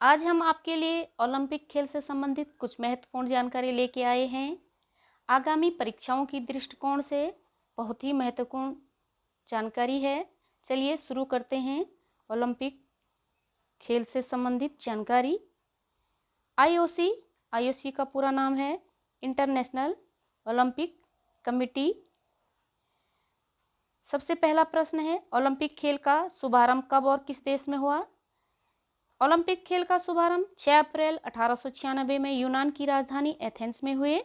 आज हम आपके लिए ओलंपिक खेल से संबंधित कुछ महत्वपूर्ण जानकारी लेके आए हैं। आगामी परीक्षाओं की दृष्टिकोण से बहुत ही महत्वपूर्ण जानकारी है। चलिए शुरू करते हैं ओलंपिक खेल से संबंधित जानकारी। आईओसी का पूरा नाम है इंटरनेशनल ओलंपिक कमेटी। सबसे पहला प्रश्न है, ओलंपिक खेल का शुभारंभ कब और किस देश में हुआ? ओलंपिक खेल का शुभारंभ 6 अप्रैल 1896 में यूनान की राजधानी एथेंस में हुए।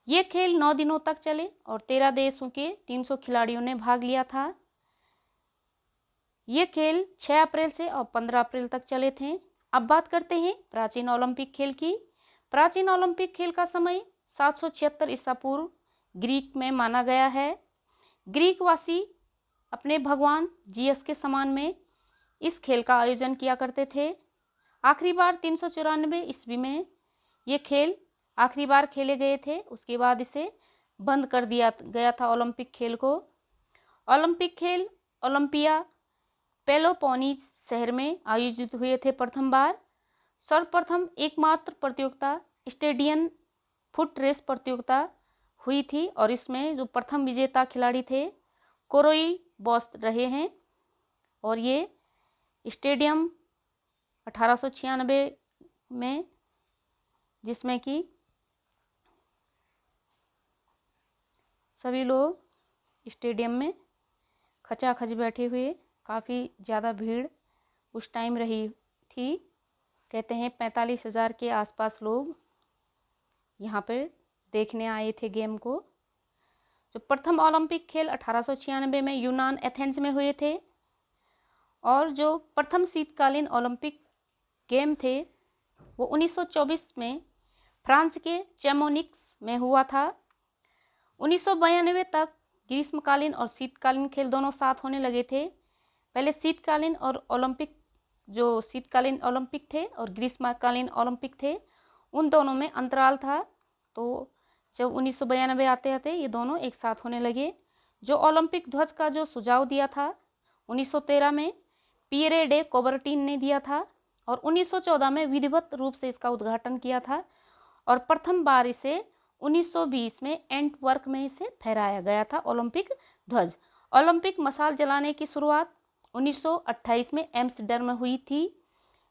ये खेल 9 दिनों तक चले और 13 देशों के 300 खिलाड़ियों ने भाग लिया था। ये खेल 6 अप्रैल से और 15 अप्रैल तक चले थे। अब बात करते हैं प्राचीन ओलंपिक खेल की। प्राचीन ओलंपिक खेल का समय 776 ईसा पूर्व ग्रीक में माना गया है। ग्रीकवासी अपने भगवान जियस के सम्मान में इस खेल का आयोजन किया करते थे। आखिरी बार 394 ईस्वी में ये खेल आखिरी बार खेले गए थे। उसके बाद इसे बंद कर दिया गया था ओलंपिक खेल को। ओलंपिक खेल ओलंपिया पेलोपोनीज शहर में आयोजित हुए थे प्रथम बार। सर्वप्रथम एकमात्र प्रतियोगिता स्टेडियम फुट रेस प्रतियोगिता हुई थी और इसमें जो प्रथम विजेता खिलाड़ी थे कोरोई बॉस रहे हैं। और ये स्टेडियम 1896 में, जिसमें कि सभी लोग स्टेडियम में खचाखच बैठे हुए, काफ़ी ज़्यादा भीड़ उस टाइम रही थी। कहते हैं 45,000 के आसपास लोग यहाँ पर देखने आए थे गेम को। जो प्रथम ओलंपिक खेल 1896 में यूनान एथेंस में हुए थे और जो प्रथम शीतकालीन ओलंपिक गेम थे वो 1924 में फ्रांस के चैमोनिक्स में हुआ था। 1992 तक ग्रीष्मकालीन और शीतकालीन खेल दोनों साथ होने लगे थे। पहले शीतकालीन ओलंपिक थे और ग्रीष्मकालीन ओलंपिक थे, उन दोनों में अंतराल था। तो जब 1992 आते आते ये दोनों एक साथ होने लगे। जो ओलंपिक ध्वज का जो सुझाव दिया था 1913 में पियरे डे कोबर्टिन ने दिया था और 1914 में विधिवत रूप से इसका उद्घाटन किया था और प्रथम बार इसे 1920 में एंटवर्प में इसे फहराया गया था ओलंपिक ध्वज। ओलंपिक मशाल जलाने की शुरुआत 1928 में एम्स्टर्डम में हुई थी।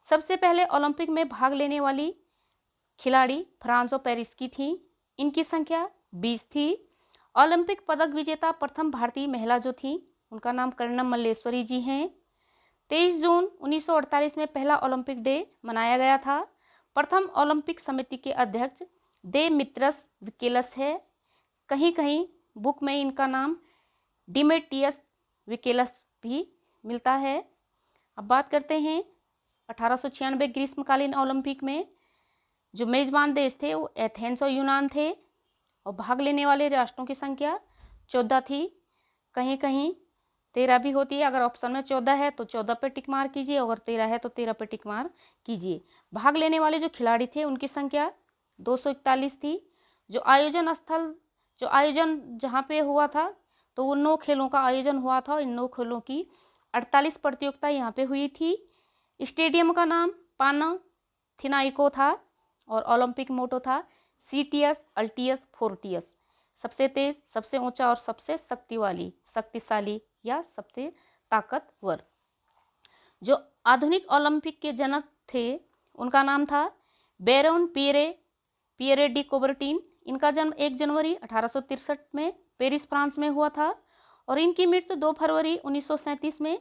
सबसे पहले ओलंपिक में भाग लेने वाली खिलाड़ी फ्रांस और पेरिस की थी। इनकी संख्या 20 थी। ओलंपिक पदक विजेता प्रथम भारतीय महिला जो थी उनका नाम कर्णम मल्लेश्वरी जी हैं। 23 जून 1948 में पहला ओलंपिक डे मनाया गया था। प्रथम ओलंपिक समिति के अध्यक्ष देमित्रस विकेलस है। कहीं कहीं बुक में इनका नाम डिमेटियस विकेलस भी मिलता है। अब बात करते हैं 1896 ग्रीष्मकालीन ओलंपिक में जो मेजबान देश थे वो एथेंस और यूनान थे और भाग लेने वाले राष्ट्रों की संख्या 14 थी। कहीं कहीं 13 भी होती है। अगर ऑप्शन में 14 है तो 14 पे टिक मार कीजिए, अगर 13 है तो 13 पे टिक मार कीजिए। भाग लेने वाले जो खिलाड़ी थे उनकी संख्या 241 थी। जो आयोजन जहाँ पे हुआ था तो वो 9 खेलों का आयोजन हुआ था। इन 9 खेलों की 48 प्रतियोगिता यहाँ पे हुई थी। स्टेडियम का नाम पानाथिनाइको था और ओलंपिक मोटो था सीटियस अल्टियस फोर्टियस, सबसे तेज, सबसे ऊंचा और सबसे शक्तिशाली या सबसे ताकतवर। जो आधुनिक ओलंपिक के जनक थे उनका नाम था बेरोन पियरे डी कोबर्टिन। इनका जन्म 1 जनवरी 1863 में पेरिस फ्रांस में हुआ था और इनकी मृत्यु 2 फरवरी 1937 में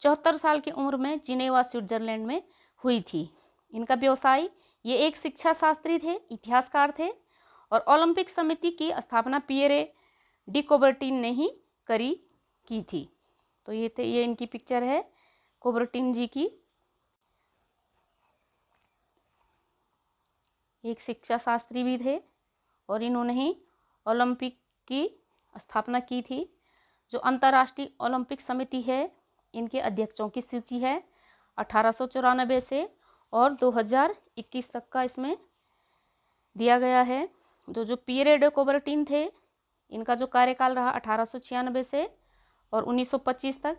74 साल की उम्र में जिनेवा स्विट्जरलैंड में हुई थी। इनका व्यवसाय, ये एक शिक्षा शास्त्री थे, इतिहासकार थे और ओलंपिक समिति की स्थापना पियरे डी कोबर्टिन ने ही की थी। तो ये इनकी पिक्चर है कोबर्टिन जी की। एक शिक्षा शास्त्री भी थे और इन्होंने ही ओलंपिक की स्थापना की थी। जो अंतर्राष्ट्रीय ओलंपिक समिति है इनके अध्यक्षों की सूची है 1894 से और 2021 तक का इसमें दिया गया है। जो पियरे डे कोबर्टिन थे इनका जो कार्यकाल रहा 1896 से और 1925 तक।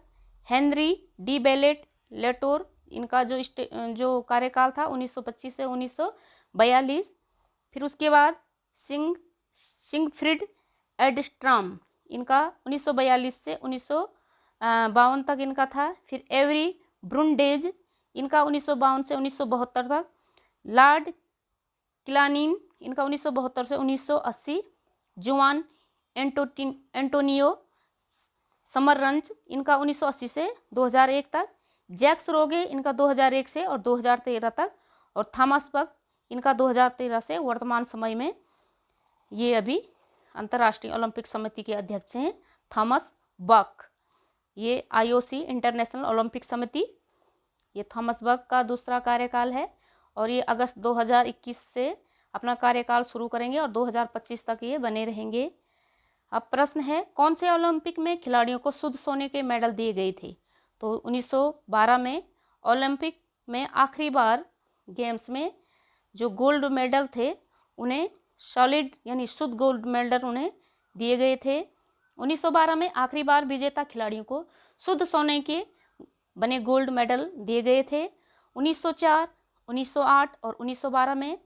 हेनरी डी बेलेट लेटोर इनका जो कार्यकाल था 1925 से 1942। फिर उसके बाद सिगफ्रिड एडस्ट्रॉम, इनका 1942 से 1952 तक इनका था। फिर एवरी ब्रुंडेज, इनका 1952 से 1972 तक। लॉर्ड किलानिन, इनका 1972 से 1980। जुआन एंटोनियो समररंज, इनका 1980 से 2001 तक। जैक्स रोगे, इनका 2001 से और 2013 तक। और थॉमस बक, इनका 2013 से वर्तमान समय में ये अभी अंतर्राष्ट्रीय ओलंपिक समिति के अध्यक्ष हैं, थॉमस बक। ये आईओसी इंटरनेशनल ओलंपिक समिति, ये थॉमस बक का दूसरा कार्यकाल है और ये अगस्त 2021 से अपना कार्यकाल शुरू करेंगे और 2025 तक ये बने रहेंगे। अब प्रश्न है, कौन से ओलंपिक में खिलाड़ियों को शुद्ध सोने के मेडल दिए गए थे? तो 1912 में ओलंपिक में आखिरी बार गेम्स में जो गोल्ड मेडल थे उन्हें सॉलिड यानी शुद्ध गोल्ड मेडल उन्हें दिए गए थे। 1912 में आखिरी बार विजेता खिलाड़ियों को शुद्ध सोने के बने गोल्ड मेडल दिए गए थे। 1904, 1908 और 1912 में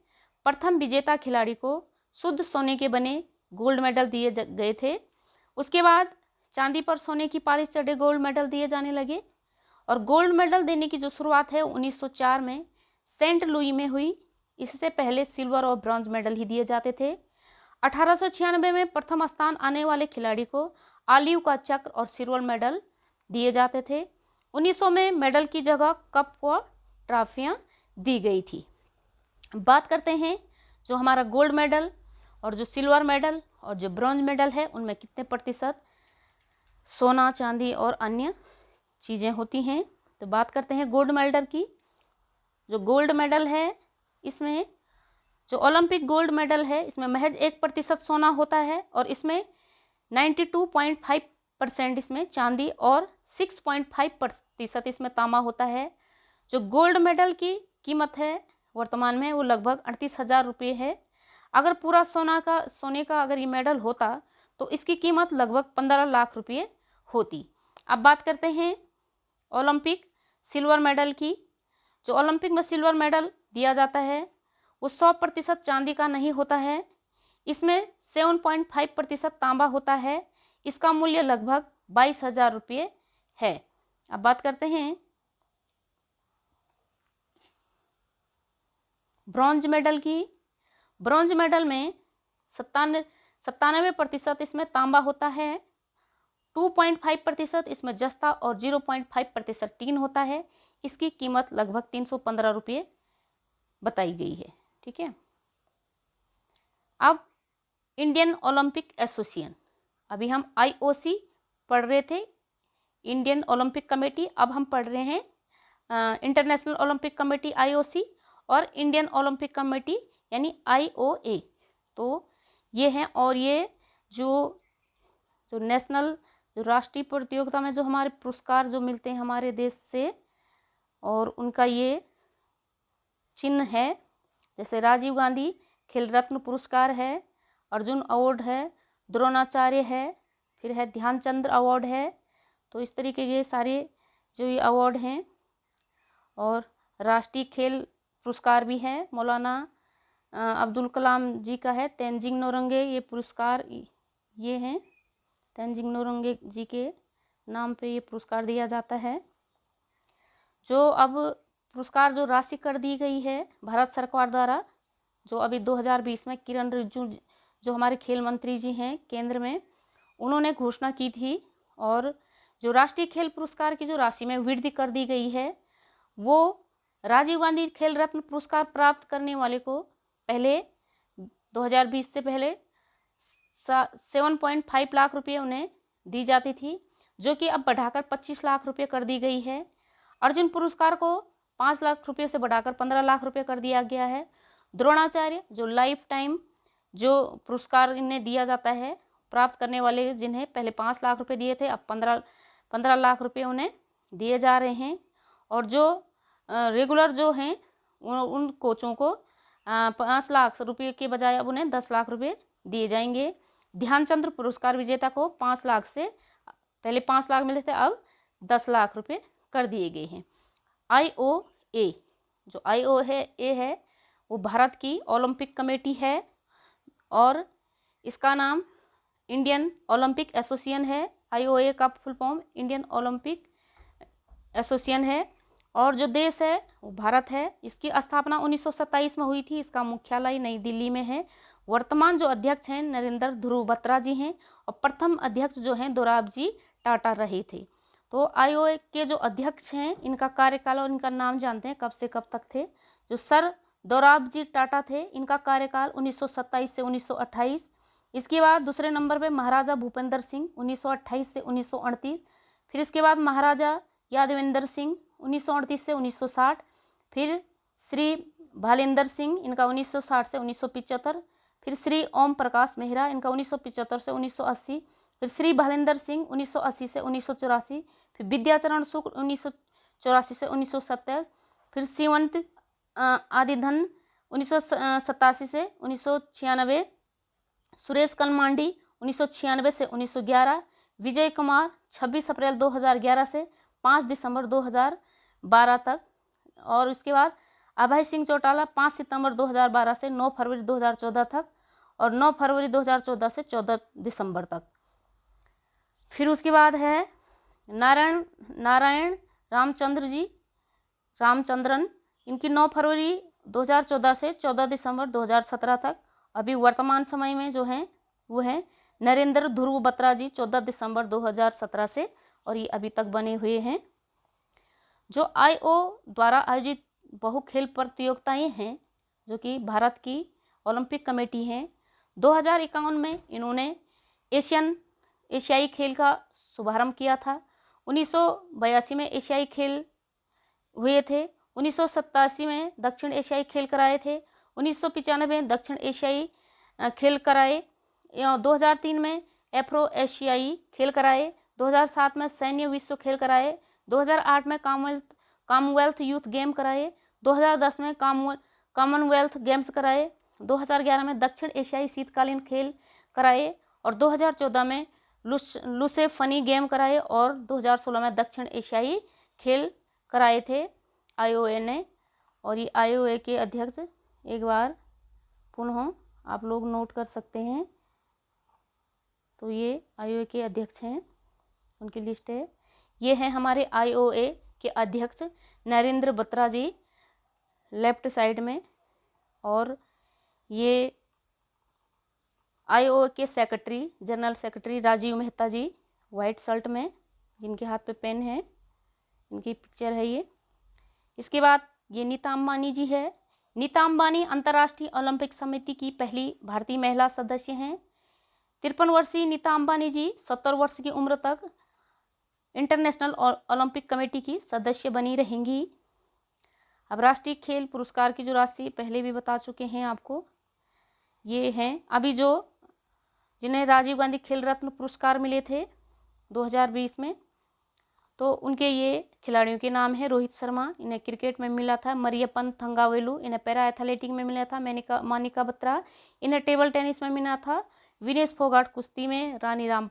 प्रथम विजेता खिलाड़ी को शुद्ध सोने के बने गोल्ड मेडल दिए गए थे। उसके बाद चांदी पर सोने की पालिश चढ़े गोल्ड मेडल दिए जाने लगे और गोल्ड मेडल देने की जो शुरुआत है 1904 में सेंट लुई में हुई। इससे पहले सिल्वर और ब्रॉन्ज मेडल ही दिए जाते थे। 1896 में प्रथम स्थान आने वाले खिलाड़ी को ऑलिव का चक्र और सिल्वर मेडल दिए जाते थे। 1900 में मेडल की जगह कप व ट्रॉफियां दी गई थी। बात करते हैं जो हमारा गोल्ड मेडल और जो सिल्वर मेडल और जो ब्रॉन्ज मेडल है उनमें कितने प्रतिशत सोना, चांदी और अन्य चीज़ें होती हैं। तो बात करते हैं गोल्ड मेडल की। जो गोल्ड मेडल है इसमें जो ओलंपिक गोल्ड मेडल है इसमें महज 1% सोना होता है और इसमें 92.5% इसमें चांदी और 6.5% इसमें तांबा होता है। जो गोल्ड मेडल की कीमत है वर्तमान में वो लगभग 38,000 रुपये है। अगर पूरा सोने का अगर ये मेडल होता तो इसकी कीमत लगभग 15 लाख रुपये होती। अब बात करते हैं ओलंपिक सिल्वर मेडल की। जो ओलंपिक में सिल्वर मेडल दिया जाता है वो 100% चांदी का नहीं होता है, इसमें 7.5% तांबा होता है। इसका मूल्य लगभग 22,000 रुपये है। अब बात करते हैं ब्रॉन्ज मेडल की। ब्रॉन्ज मेडल में 97% इसमें तांबा होता है, 2.5% इसमें जस्ता और 0.5% टीन होता है। इसकी कीमत लगभग 315 रुपये बताई गई है। ठीक है। अब इंडियन ओलंपिक एसोसिएशन, अभी हम आईओसी पढ़ रहे थे, इंडियन ओलंपिक कमेटी। अब हम पढ़ रहे हैं इंटरनेशनल ओलंपिक कमेटी आईओसी और इंडियन ओलंपिक कमेटी यानी आईओए। तो ये हैं और ये जो नेशनल जो राष्ट्रीय प्रतियोगिता में जो हमारे पुरस्कार जो मिलते हैं हमारे देश से और उनका ये चिन्ह है। जैसे राजीव गांधी खेल रत्न पुरस्कार है, अर्जुन अवार्ड है, द्रोणाचार्य है, फिर है ध्यानचंद्र अवार्ड है। तो इस तरीके के सारे जो ये अवार्ड हैं और राष्ट्रीय खेल पुरस्कार भी है। मौलाना अब्दुल कलाम जी का है, तेनजिंग नोरंगे ये पुरस्कार ये हैं, तेनजिंग नोरंगे जी के नाम पे ये पुरस्कार दिया जाता है। जो अब पुरस्कार जो राशि कर दी गई है भारत सरकार द्वारा, जो अभी 2020 में किरण रिजिजू जो हमारे खेल मंत्री जी हैं केंद्र में, उन्होंने घोषणा की थी। और जो राष्ट्रीय खेल पुरस्कार की जो राशि में वृद्धि कर दी गई है वो राजीव गांधी खेल रत्न पुरस्कार प्राप्त करने वाले को पहले 2020 से पहले 7.5 लाख रुपये उन्हें दी जाती थी, जो कि अब बढ़ाकर 25 लाख रुपये कर दी गई है। अर्जुन पुरस्कार को 5 लाख रुपये से बढ़ाकर 15 लाख रुपये कर दिया गया है। द्रोणाचार्य जो लाइफ टाइम जो पुरस्कार इन्हें दिया जाता है, प्राप्त करने वाले जिन्हें पहले 5 लाख रुपये दिए थे अब 15 लाख रुपये उन्हें दिए जा रहे हैं। और जो रेगुलर जो हैं उन कोचों को 5 लाख रुपये के बजाय अब उन्हें 10 लाख रुपये दिए जाएंगे। ध्यानचंद्र पुरस्कार विजेता को 5 लाख से पहले 5 लाख मिलते थे, अब 10 लाख रुपये कर दिए गए हैं। IOA, जो IOA है वो भारत की ओलंपिक कमेटी है और इसका नाम इंडियन ओलंपिक एसोसिएशन है। IOA का full form Indian Olympic association है और जो देश है वो भारत है। इसकी स्थापना 1927 में हुई थी। इसका मुख्यालय नई दिल्ली में है। वर्तमान जो अध्यक्ष हैं नरेंद्र ध्रुव बत्रा जी हैं और प्रथम अध्यक्ष जो हैं दोराबजी टाटा रहे थे। तो IOA के जो अध्यक्ष हैं इनका कार्यकाल और इनका नाम जानते हैं, कब से कब तक थे। जो सर दोराबजी टाटा थे, इनका कार्यकाल 1927 से 1928। इसके बाद दूसरे नंबर पे महाराजा भूपेंद्र सिंह 1928 से 1938। फिर इसके बाद महाराजा यादवेंद्र सिंह 1938 से 1960। फिर श्री भालेंद्र सिंह, इनका 1960 से 1975। फिर श्री ओम प्रकाश मेहरा, इनका 1975 से 1980। फिर श्री भालेंद्र सिंह 1980 से 1984। फिर विद्याचरण शुक्ल 1984 से 1970। फिर श्रीवंत आदिधन 1987 से 1996। सुरेश कलमांडी 1996 से 1911। विजय कुमार 26 अप्रैल 2011 से 5 दिसंबर 2012 तक। और उसके बाद अभय सिंह चौटाला 5 सितंबर 2012 से 9 फरवरी 2014 तक और 9 फरवरी 2014 से 14 दिसंबर तक। फिर उसके बाद है नारायण रामचंद्रन, इनकी 9 फरवरी 2014 से 14 दिसंबर 2017 तक। अभी वर्तमान समय में जो हैं वो हैं नरेंद्र ध्रुव बत्रा जी 14 दिसंबर 2017 से, और ये अभी तक बने हुए हैं। जो IO द्वारा आयोजित बहु खेल प्रतियोगिताएं हैं जो कि भारत की ओलंपिक कमेटी हैं, 2051 में इन्होंने एशियाई खेल का शुभारंभ किया था। 1982 में एशियाई खेल हुए थे। 1987 में दक्षिण एशियाई खेल कराए थे। 1995 में दक्षिण एशियाई खेल कराए। 2003 में एफ्रो एशियाई खेल कराए। 2007 में सैन्य विश्व खेल कराए। 2008 में कॉमनवेल्थ यूथ गेम कराए। 2010 में कॉमनवेल्थ गेम्स कराए। 2011 में दक्षिण एशियाई शीतकालीन खेल कराए और 2014 में लुसे फनी गेम कराए और 2016 में दक्षिण एशियाई खेल कराए थे IOA ने। और ये IOA के अध्यक्ष एक बार पुनः आप लोग नोट कर सकते हैं। तो ये IOA के अध्यक्ष हैं, उनकी लिस्ट है। ये हैं हमारे IOA के अध्यक्ष नरेंद्र बत्रा जी लेफ्ट साइड में, और ये IOA के secretary general secretary Rajeev Mehta ji white shirt में, जिनके हाथ पे पेन है, इनकी पिक्चर है ये। इसके बाद ये नीता अंबानी जी है। नीता अंबानी अंतर्राष्ट्रीय ओलंपिक समिति की पहली भारतीय महिला सदस्य हैं। 53 वर्षीय नीता अंबानी जी 70 वर्ष की उम्र तक इंटरनेशनल ओलंपिक कमेटी की सदस्य बनी रहेंगी। अब राष्ट्रीय खेल पुरस्कार की जो राशि पहले भी बता चुके हैं आपको, ये हैं अभी जो जिन्हें राजीव गांधी खेल रत्न पुरस्कार मिले थे 2020 में, तो उनके ये खिलाड़ियों के नाम है। रोहित शर्मा, इन्हें क्रिकेट में मिला था। मरियप्पन थंगावेलु, इन्हें पैरा एथलेटिक में मिला था। मानिका बत्रा, इन्हें टेबल टेनिस में मिला था। विनेश फोगाट कुश्ती में, रानी रामपाल